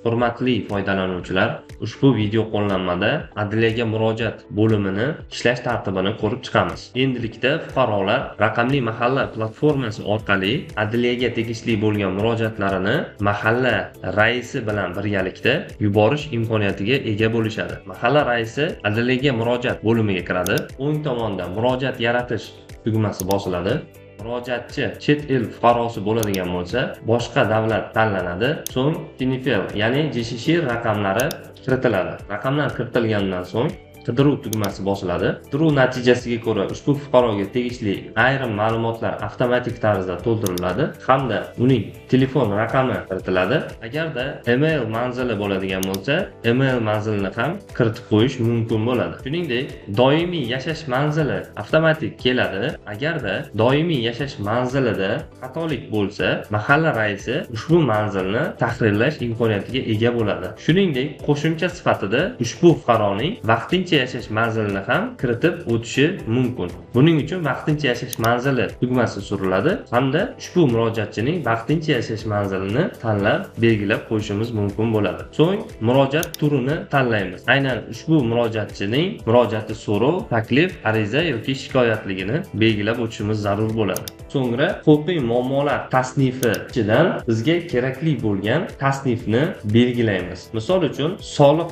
Hurmatli foydalanuvchilar, ushbu video qo'llanmada adliyaga murojaat bo'limini ishlash tartibini ko'rib chiqamiz. Endilikda fuqarolar raqamli mahalla platformasi orqali adliyaga tegishli bo'lgan murojaatlarini mahalla raisi bilan birgalikda yuborish imkoniyatiga ega bo'lishadi. Mahalla raisi adliyaga murojaat bo'limiga kiradi. O'ng tomonda murojaat yaratish tugmasi bosiladi. Murojaatchi chet el fuqarosi bo'ladigan bo'lsa, boshqa davlat tanlanadi. So'ng TINFL, ya'ni JSH raqamlari kiritiladi. Raqamlar kiritilgandan so'ng qidiruv tugmasi bosiladi. Qidiruv natijasiga ko'ra ushbu fuqaroga tegishli ayrim ma'lumotlar avtomatik tarzda to'ldiriladi hamda uning telefon raqami kiritiladi. Agarda email manzili bo'ladigan bo'lsa, email manzilini ham kiritib qo'yish mumkin bo'ladi. Shuningdek, doimiy yashash manzili avtomatik keladi. Agarda doimiy yashash manzilida xatolik bo'lsa, mahalla raisi ushbu manzilni tahrirlash imkoniyatiga ega bo'ladi. Shuningdek, qo'shimcha sifatida ushbu fuqaroning vaqtincha yashash manzilini ham kiritib o'tishi mumkin. Buning uchun vaqtincha yashash manzili tugmasi suriladi hamda ushbu murojaatchining vaqtincha yashash manzilini tanlab belgilab qo'yishimiz mumkin bo'ladi. So'ng murojaat turini tanlaymiz. Aynan ushbu murojaatchining murojaati so'rov, taklif, ariza yoki shikoyatligini belgilab o'tishimiz zarur bo'ladi. So'ngra huquqiy muammolar tasnifi ichidan bizga kerakli bo'lgan tasnifni belgilaymiz. Misol uchun soliq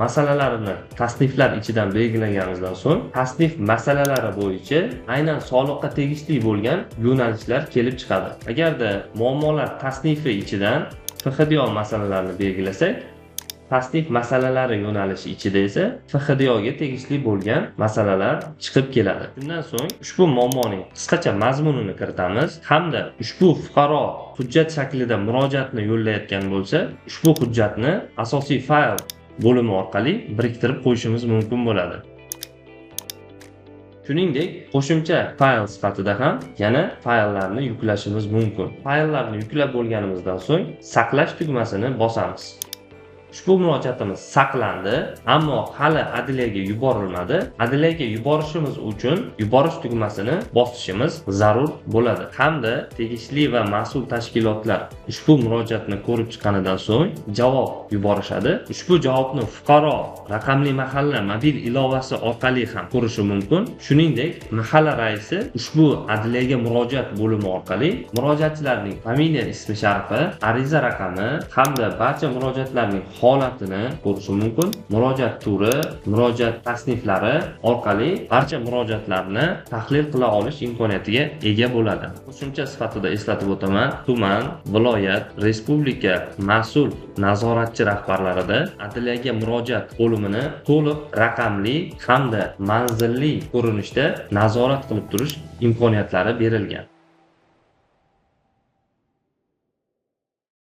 masalalari tasniflar ichidan belgilaganimizdan so'ng tasnif masalalari bo'yicha aynan soliqqa tegishli bo'lgan yo'nalishlar kelib chiqadi. Agarda muammolar tasnifi ichidan FHDO masalalarini belgilasak, tasnif masalalari yo'nalishi ichida esa FHDOga tegishli bo'lgan masalalar chiqib keladi. Shundan so'ng ushbu muammoning qisqacha mazmunini kiritamiz hamda ushbu fuqaro hujjat shaklida murojaatni yo'llayotgan bo'lsa, ushbu hujjatni asosiy fayl bo'limi orqali biriktirib qo'yishimiz mumkin bo'ladi. Shuningdek, qo'shimcha fayl sifatida ham yana fayllarni yuklashimiz mumkin. Fayllarni yuklab bo'lganimizdan so'ng saqlash tugmasini bosamiz. Ushbu murojaatimiz saqlandi, ammo hali adliyaga yuborilmadi. Adliyaga yuborishimiz uchun yuborish tugmasini bosishimiz zarur bo'ladi. Hamda tegishli va mas'ul tashkilotlar ushbu murojaatni ko'rib chiqqanidan so'ng javob yuborishadi. Ushbu javobni fuqaro raqamli mahalla mobil ilovasi orqali ham ko'rishi mumkin. Shuningdek, mahalla raisi ushbu adliyaga murojaat bo'limi orqali murojaatchilarning familiya, ismi sharifi, ariza raqami hamda barcha murojaatlarning holatini ko'rishi mumkin. Murojaat turi, murojaat tasniflari orqali barcha murojaatlarni tahlil qila olish imkoniyatiga ega bo'ladi. Qo'shimcha sifatida eslatib o'taman, tuman, viloyat, respublika mas'ul nazoratchi rahbarlarida adliyaga murojaat bo'limini to'liq raqamli hamda manzilli ko'rinishda nazorat qilib turish imkoniyatlari berilgan.